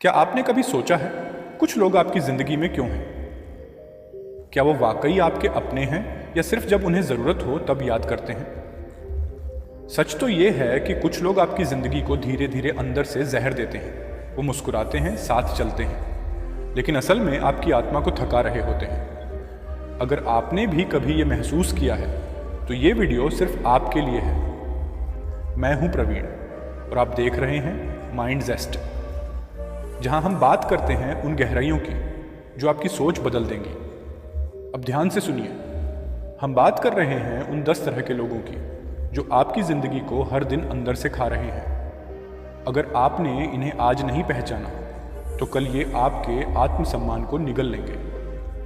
क्या आपने कभी सोचा है कुछ लोग आपकी जिंदगी में क्यों हैं? क्या वो वाकई आपके अपने हैं या सिर्फ जब उन्हें जरूरत हो तब याद करते हैं? सच तो ये है कि कुछ लोग आपकी जिंदगी को धीरे धीरे अंदर से जहर देते हैं। वो मुस्कुराते हैं, साथ चलते हैं, लेकिन असल में आपकी आत्मा को थका रहे होते हैं। अगर आपने भी कभी ये महसूस किया है तो ये वीडियो सिर्फ आपके लिए है। मैं हूं प्रवीण और आप देख रहे हैं माइंड जेस्ट, जहां हम बात करते हैं उन गहराइयों की जो आपकी सोच बदल देंगी। अब ध्यान से सुनिए, हम बात कर रहे हैं उन 10 तरह के लोगों की जो आपकी जिंदगी को हर दिन अंदर से खा रहे हैं। अगर आपने इन्हें आज नहीं पहचाना तो कल ये आपके आत्मसम्मान को निगल लेंगे।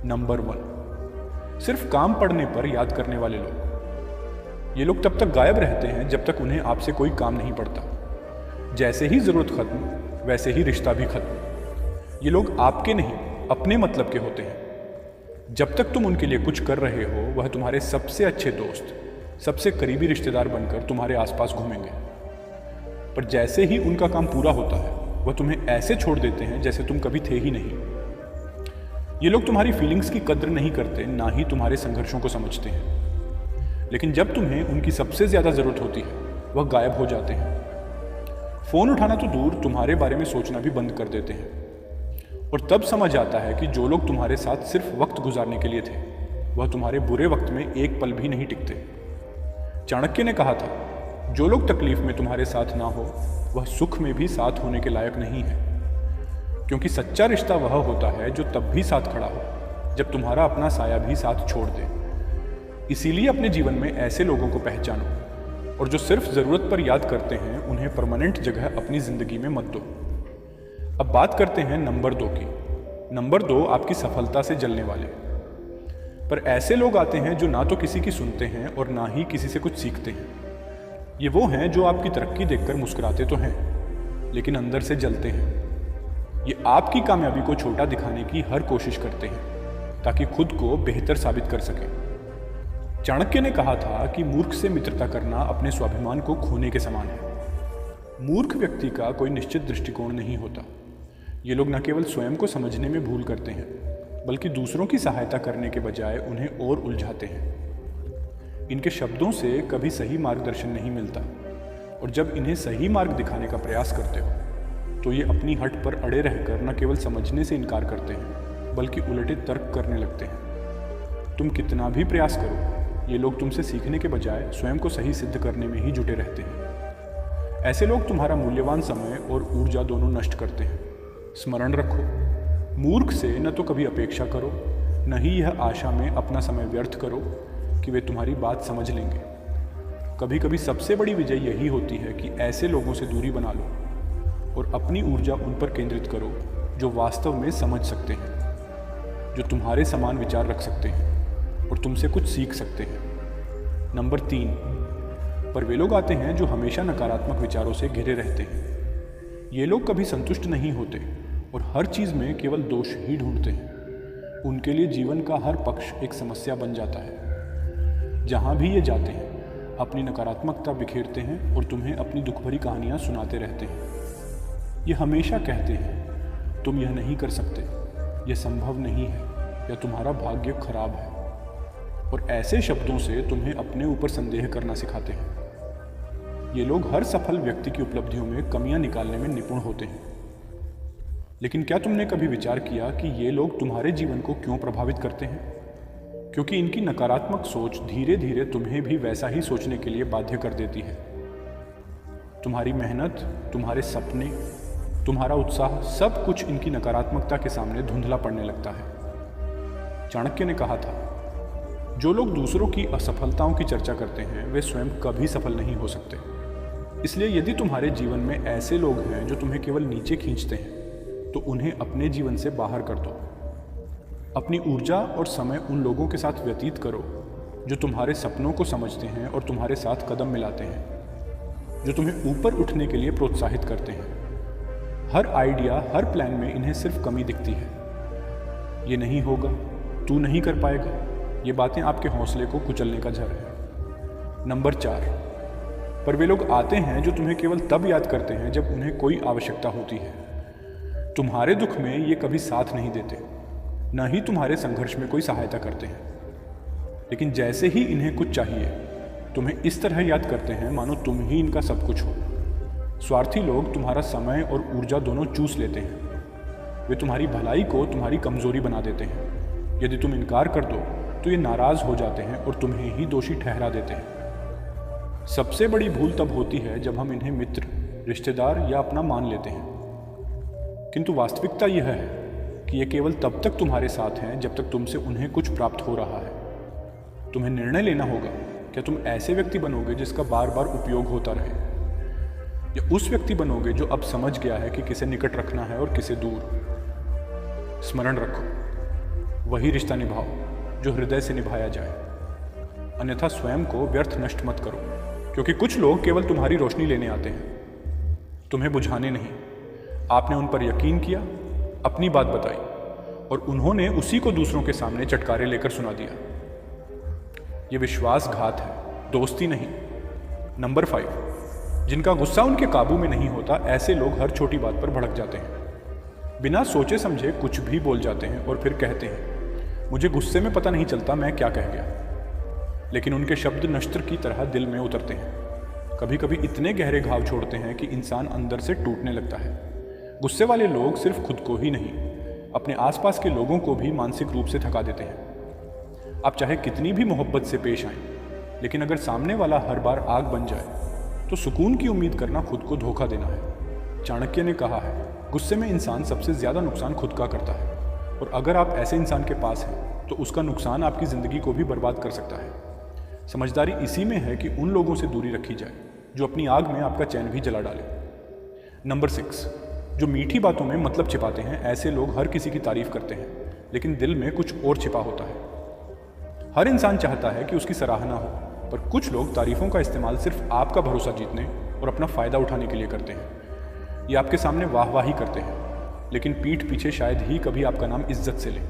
नंबर 1, सिर्फ काम पड़ने पर याद करने वाले लोग। ये लोग तब तक गायब रहते हैं जब तक उन्हें आपसे कोई काम नहीं पड़ता। जैसे ही जरूरत खत्म वैसे ही रिश्ता भी खत्म। ये लोग आपके नहीं, अपने मतलब के होते हैं। जब तक तुम उनके लिए कुछ कर रहे हो वह तुम्हारे सबसे अच्छे दोस्त, सबसे करीबी रिश्तेदार बनकर तुम्हारे आसपास घूमेंगे। पर जैसे ही उनका काम पूरा होता है वह तुम्हें ऐसे छोड़ देते हैं जैसे तुम कभी थे ही नहीं। ये लोग तुम्हारी फीलिंग्स की कद्र नहीं करते, ना ही तुम्हारे संघर्षों को समझते हैं। लेकिन जब तुम्हें उनकी सबसे ज्यादा जरूरत होती है वह गायब हो जाते हैं। फोन उठाना तो दूर, तुम्हारे बारे में सोचना भी बंद कर देते हैं। और तब समझ आता है कि जो लोग तुम्हारे साथ सिर्फ वक्त गुजारने के लिए थे वह तुम्हारे बुरे वक्त में एक पल भी नहीं टिकते। चाणक्य ने कहा था, जो लोग तकलीफ में तुम्हारे साथ ना हो वह सुख में भी साथ होने के लायक नहीं है। क्योंकि सच्चा रिश्ता वह होता है जो तब भी साथ खड़ा हो जब तुम्हारा अपना साया भी साथ छोड़ दे। इसीलिए अपने जीवन में ऐसे लोगों को पहचानो, और जो सिर्फ जरूरत पर याद करते हैं उन्हें परमानेंट जगह अपनी जिंदगी में मत दो। अब बात करते हैं नंबर 2 की। नंबर 2, आपकी सफलता से जलने वाले। पर ऐसे लोग आते हैं जो ना तो किसी की सुनते हैं और ना ही किसी से कुछ सीखते हैं। ये वो हैं जो आपकी तरक्की देखकर मुस्कुराते तो हैं लेकिन अंदर से जलते हैं। ये आपकी कामयाबी को छोटा दिखाने की हर कोशिश करते हैं ताकि खुद को बेहतर साबित कर सकें। चाणक्य ने कहा था कि मूर्ख से मित्रता करना अपने स्वाभिमान को खोने के समान है। मूर्ख व्यक्ति का कोई निश्चित दृष्टिकोण नहीं होता। ये लोग न केवल स्वयं को समझने में भूल करते हैं बल्कि दूसरों की सहायता करने के बजाय उन्हें और उलझाते हैं। इनके शब्दों से कभी सही मार्गदर्शन नहीं मिलता, और जब इन्हें सही मार्ग दिखाने का प्रयास करते हो तो ये अपनी हट पर अड़े रहकर न केवल समझने से इनकार करते हैं बल्कि उलटे तर्क करने लगते हैं। तुम कितना भी प्रयास करो, ये लोग तुमसे सीखने के बजाय स्वयं को सही सिद्ध करने में ही जुटे रहते हैं। ऐसे लोग तुम्हारा मूल्यवान समय और ऊर्जा दोनों नष्ट करते हैं। स्मरण रखो, मूर्ख से न तो कभी अपेक्षा करो, न ही यह आशा में अपना समय व्यर्थ करो कि वे तुम्हारी बात समझ लेंगे। कभी कभी सबसे बड़ी विजय यही होती है कि ऐसे लोगों से दूरी बना लो और अपनी ऊर्जा उन पर केंद्रित करो जो वास्तव में समझ सकते हैं, जो तुम्हारे समान विचार रख सकते हैं और तुमसे कुछ सीख सकते हैं। नंबर 3, पर वे लोग आते हैं जो हमेशा नकारात्मक विचारों से घिरे रहते हैं। ये लोग कभी संतुष्ट नहीं होते और हर चीज़ में केवल दोष ही ढूंढते हैं। उनके लिए जीवन का हर पक्ष एक समस्या बन जाता है। जहाँ भी ये जाते हैं अपनी नकारात्मकता बिखेरते हैं और तुम्हें अपनी दुख भरी कहानियाँ सुनाते रहते हैं। ये हमेशा कहते हैं, तुम यह नहीं कर सकते, यह संभव नहीं है, या तुम्हारा भाग्य खराब है। और ऐसे शब्दों से तुम्हें अपने ऊपर संदेह करना सिखाते हैं। ये लोग हर सफल व्यक्ति की उपलब्धियों में कमियां निकालने में निपुण होते हैं। लेकिन क्या तुमने कभी विचार किया कि ये लोग तुम्हारे जीवन को क्यों प्रभावित करते हैं? क्योंकि इनकी नकारात्मक सोच धीरे धीरे तुम्हें भी वैसा ही सोचने के लिए बाध्य कर देती है। तुम्हारी मेहनत, तुम्हारे सपने, तुम्हारा उत्साह, सब कुछ इनकी नकारात्मकता के सामने धुंधला पड़ने लगता है। चाणक्य ने कहा था, जो लोग दूसरों की असफलताओं की चर्चा करते हैं वे स्वयं कभी सफल नहीं हो सकते। इसलिए यदि तुम्हारे जीवन में ऐसे लोग हैं जो तुम्हें केवल नीचे खींचते हैं तो उन्हें अपने जीवन से बाहर कर दो। अपनी ऊर्जा और समय उन लोगों के साथ व्यतीत करो जो तुम्हारे सपनों को समझते हैं और तुम्हारे साथ कदम मिलाते हैं, जो तुम्हें ऊपर उठने के लिए प्रोत्साहित करते हैं। हर आइडिया, हर प्लान में इन्हें सिर्फ कमी दिखती है। ये नहीं होगा, तू नहीं कर पाएगा, ये बातें आपके हौसले को कुचलने का जर है। नंबर 4, पर वे लोग आते हैं जो तुम्हें केवल तब याद करते हैं जब उन्हें कोई आवश्यकता होती है। तुम्हारे दुख में ये कभी साथ नहीं देते, न ही तुम्हारे संघर्ष में कोई सहायता करते हैं। लेकिन जैसे ही इन्हें कुछ चाहिए, तुम्हें इस तरह याद करते हैं मानो तुम ही इनका सब कुछ हो। स्वार्थी लोग तुम्हारा समय और ऊर्जा दोनों चूस लेते हैं। वे तुम्हारी भलाई को तुम्हारी कमजोरी बना देते हैं। यदि तुम इनकार कर दो तो ये नाराज हो जाते हैं और तुम्हें ही दोषी ठहरा देते हैं। सबसे बड़ी भूल तब होती है जब हम इन्हें मित्र, रिश्तेदार या अपना मान लेते हैं। किंतु वास्तविकता यह है कि ये केवल तब तक तुम्हारे साथ हैं जब तक तुमसे उन्हें कुछ प्राप्त हो रहा है। तुम्हें निर्णय लेना होगा, क्या तुम ऐसे व्यक्ति बनोगे जिसका बार बार उपयोग होता रहे, या उस व्यक्ति बनोगे जो अब समझ गया है कि किसे निकट रखना है और किसे दूर। स्मरण रखो, वही रिश्ता निभाओ जो हृदय से निभाया जाए, अन्यथा स्वयं को व्यर्थ नष्ट मत करो। क्योंकि कुछ लोग केवल तुम्हारी रोशनी लेने आते हैं, तुम्हें बुझाने नहीं। आपने उन पर यकीन किया, अपनी बात बताई, और उन्होंने उसी को दूसरों के सामने चटकारे लेकर सुना दिया। ये विश्वासघात है, दोस्ती नहीं। नंबर 5, जिनका गुस्सा उनके काबू में नहीं होता, ऐसे लोग हर छोटी बात पर भड़क जाते हैं। बिना सोचे समझे कुछ भी बोल जाते हैं और फिर कहते हैं, मुझे गुस्से में पता नहीं चलता मैं क्या कह गया। लेकिन उनके शब्द नश्तर की तरह दिल में उतरते हैं। कभी कभी इतने गहरे घाव छोड़ते हैं कि इंसान अंदर से टूटने लगता है। गुस्से वाले लोग सिर्फ खुद को ही नहीं, अपने आसपास के लोगों को भी मानसिक रूप से थका देते हैं। आप चाहे कितनी भी मोहब्बत से पेश आएं, लेकिन अगर सामने वाला हर बार आग बन जाए तो सुकून की उम्मीद करना खुद को धोखा देना है। चाणक्य ने कहा है, गुस्से में इंसान सबसे ज्यादा नुकसान खुद का करता है, और अगर आप ऐसे इंसान के पास हैं तो उसका नुकसान आपकी जिंदगी को भी बर्बाद कर सकता है। समझदारी इसी में है कि उन लोगों से दूरी रखी जाए जो अपनी आग में आपका चैन भी जला डाले। नंबर 6, जो मीठी बातों में मतलब छिपाते हैं। ऐसे लोग हर किसी की तारीफ करते हैं, लेकिन दिल में कुछ और छिपा होता है। हर इंसान चाहता है कि उसकी सराहना हो, पर कुछ लोग तारीफों का इस्तेमाल सिर्फ आपका भरोसा जीतने और अपना फ़ायदा उठाने के लिए करते हैं। ये आपके सामने वाहवाही करते हैं, लेकिन पीठ पीछे शायद ही कभी आपका नाम इज्जत से लें।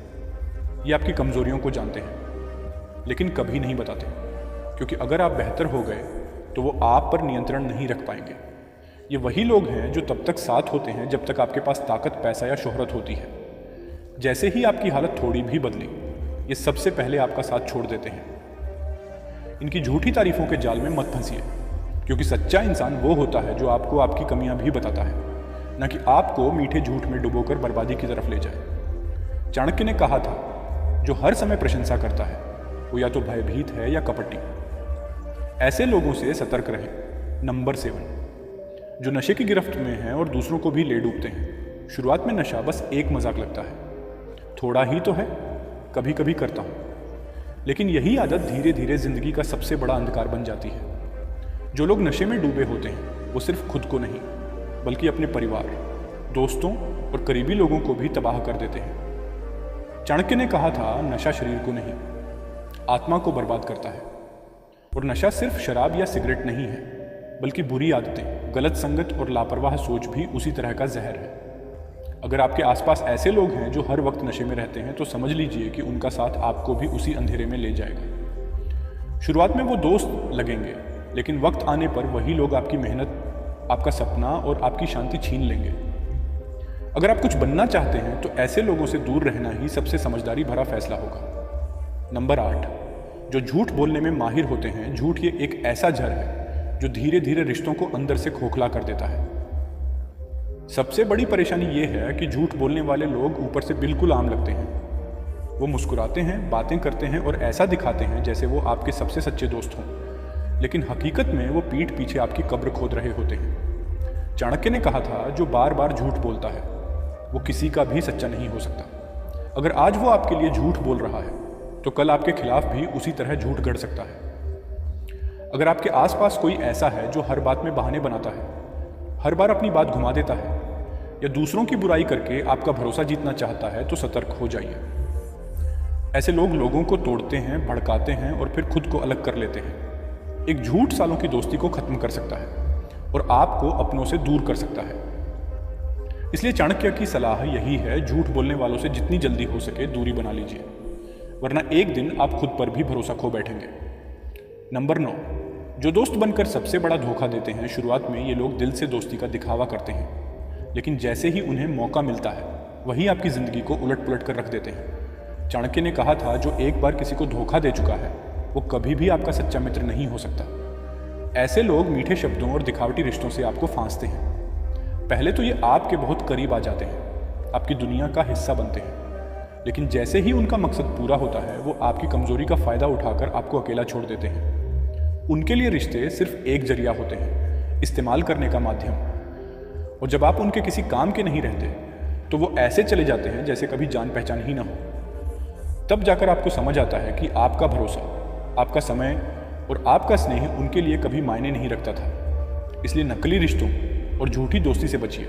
ये आपकी कमज़ोरियों को जानते हैं, लेकिन कभी नहीं बताते, क्योंकि अगर आप बेहतर हो गए तो वो आप पर नियंत्रण नहीं रख पाएंगे। ये वही लोग हैं जो तब तक साथ होते हैं जब तक आपके पास ताकत, पैसा या शोहरत होती है। जैसे ही आपकी हालत थोड़ी भी बदली, ये सबसे पहले आपका साथ छोड़ देते हैं। इनकी झूठी तारीफों के जाल में मत फंसिए, क्योंकि सच्चा इंसान वो होता है जो आपको आपकी कमियां भी बताता है, न कि आपको मीठे झूठ में डुबोकर बर्बादी की तरफ ले जाए। चाणक्य ने कहा था, जो हर समय प्रशंसा करता है वो या तो भयभीत है या कपटी। ऐसे लोगों से सतर्क रहें। नंबर 7, जो नशे की गिरफ्त में हैं और दूसरों को भी ले डूबते हैं। शुरुआत में नशा बस एक मजाक लगता है, थोड़ा ही तो है, कभी कभी करता हूँ, लेकिन यही आदत धीरे धीरे जिंदगी का सबसे बड़ा अंधकार बन जाती है। जो लोग नशे में डूबे होते हैं वो सिर्फ खुद को नहीं, बल्कि अपने परिवार, दोस्तों और करीबी लोगों को भी तबाह कर देते हैं। चाणक्य ने कहा था, नशा शरीर को नहीं, आत्मा को बर्बाद करता है। और नशा सिर्फ शराब या सिगरेट नहीं है, बल्कि बुरी आदतें, गलत संगत और लापरवाह सोच भी उसी तरह का जहर है। अगर आपके आसपास ऐसे लोग हैं जो हर वक्त नशे में रहते हैं, तो समझ लीजिए कि उनका साथ आपको भी उसी अंधेरे में ले जाएगा। शुरुआत में वो दोस्त लगेंगे, लेकिन वक्त आने पर वही लोग आपकी मेहनत, आपका सपना और आपकी शांति छीन लेंगे। अगर आप कुछ बनना चाहते हैं तो ऐसे लोगों से दूर रहना ही सबसे समझदारी भरा फैसला होगा। नंबर 8, जो झूठ बोलने में माहिर होते हैं। झूठ ये एक ऐसा जहर है जो धीरे धीरे रिश्तों को अंदर से खोखला कर देता है। सबसे बड़ी परेशानी ये है कि झूठ बोलने वाले लोग ऊपर से बिल्कुल आम लगते हैं। वो मुस्कुराते हैं, बातें करते हैं और ऐसा दिखाते हैं जैसे वो आपके सबसे सच्चे दोस्त हों, लेकिन हकीकत में वो पीठ पीछे आपकी कब्र खोद रहे होते हैं। चाणक्य ने कहा था, जो बार बार झूठ बोलता है वो किसी का भी सच्चा नहीं हो सकता। अगर आज वो आपके लिए झूठ बोल रहा है तो कल आपके खिलाफ भी उसी तरह झूठ गढ़ सकता है। अगर आपके आसपास कोई ऐसा है जो हर बात में बहाने बनाता है, हर बार अपनी बात घुमा देता है, या दूसरों की बुराई करके आपका भरोसा जीतना चाहता है, तो सतर्क हो जाइए। ऐसे लोग लोगों को तोड़ते हैं, भड़काते हैं और फिर खुद को अलग कर लेते हैं। एक झूठ सालों की दोस्ती को खत्म कर सकता है और आपको अपनों से दूर कर सकता है। इसलिए चाणक्य की सलाह यही है, झूठ बोलने वालों से जितनी जल्दी हो सके दूरी बना लीजिए, वरना एक दिन आप खुद पर भी भरोसा खो बैठेंगे। नंबर 9, जो दोस्त बनकर सबसे बड़ा धोखा देते हैं। शुरुआत में ये लोग दिल से दोस्ती का दिखावा करते हैं, लेकिन जैसे ही उन्हें मौका मिलता है वही आपकी ज़िंदगी को उलट पुलट कर रख देते हैं। चाणक्य ने कहा था, जो एक बार किसी को धोखा दे चुका है वो कभी भी आपका सच्चा मित्र नहीं हो सकता। ऐसे लोग मीठे शब्दों और दिखावटी रिश्तों से आपको फांसते हैं। पहले तो ये आपके बहुत करीब आ जाते हैं, आपकी दुनिया का हिस्सा बनते हैं, लेकिन जैसे ही उनका मकसद पूरा होता है वो आपकी कमजोरी का फ़ायदा उठाकर आपको अकेला छोड़ देते हैं। उनके लिए रिश्ते सिर्फ एक जरिया होते हैं, इस्तेमाल करने का माध्यम। और जब आप उनके किसी काम के नहीं रहते तो वो ऐसे चले जाते हैं जैसे कभी जान पहचान ही ना हो। तब जाकर आपको समझ आता है कि आपका भरोसा, आपका समय और आपका स्नेह उनके लिए कभी मायने नहीं रखता था। इसलिए नकली रिश्तों और झूठी दोस्ती से बचिए,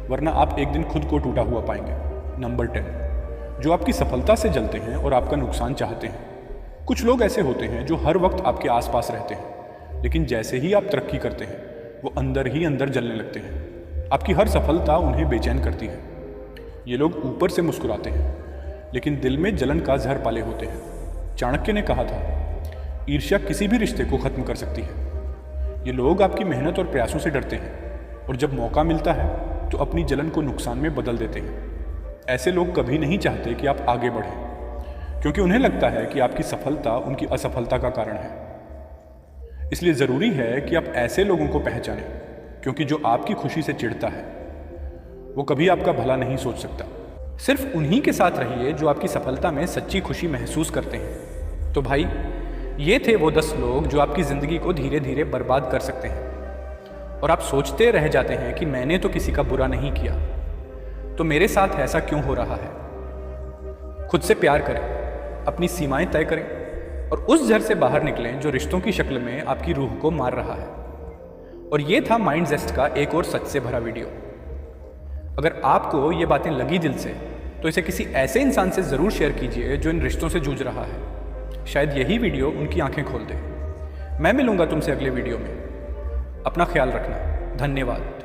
वरना आप एक दिन खुद को टूटा हुआ पाएंगे। नंबर 10, जो आपकी सफलता से जलते हैं और आपका नुकसान चाहते हैं। कुछ लोग ऐसे होते हैं जो हर वक्त आपके आसपास रहते हैं, लेकिन जैसे ही आप तरक्की करते हैं वो अंदर ही अंदर जलने लगते हैं। आपकी हर सफलता उन्हें बेचैन करती है। ये लोग ऊपर से मुस्कुराते हैं लेकिन दिल में जलन का जहर पाले होते हैं। चाणक्य ने कहा था, ईर्ष्या किसी भी रिश्ते को खत्म कर सकती है। ये लोग आपकी मेहनत और प्रयासों से डरते हैं और जब मौका मिलता है तो अपनी जलन को नुकसान में बदल देते हैं। ऐसे लोग कभी नहीं चाहते कि आप आगे बढ़ें, क्योंकि उन्हें लगता है कि आपकी सफलता उनकी असफलता का कारण है। इसलिए ज़रूरी है कि आप ऐसे लोगों को पहचानें, क्योंकि जो आपकी खुशी से चिढ़ता है वो कभी आपका भला नहीं सोच सकता। सिर्फ उन्हीं के साथ रहिए जो आपकी सफलता में सच्ची खुशी महसूस करते हैं। तो भाई, ये थे वो 10 लोग जो आपकी ज़िंदगी को धीरे धीरे बर्बाद कर सकते हैं। और आप सोचते रह जाते हैं कि मैंने तो किसी का बुरा नहीं किया, तो मेरे साथ ऐसा क्यों हो रहा है। खुद से प्यार करें, अपनी सीमाएं तय करें और उस जहर से बाहर निकलें जो रिश्तों की शक्ल में आपकी रूह को मार रहा है। और ये था माइंड जेस्ट का एक और सच से भरा वीडियो। अगर आपको ये बातें लगी दिल से तो इसे किसी ऐसे इंसान से ज़रूर शेयर कीजिए जो इन रिश्तों से जूझ रहा है। शायद यही वीडियो उनकी आंखें खोल दे। मैं मिलूंगा तुमसे अगले वीडियो में। अपना ख्याल रखना। धन्यवाद।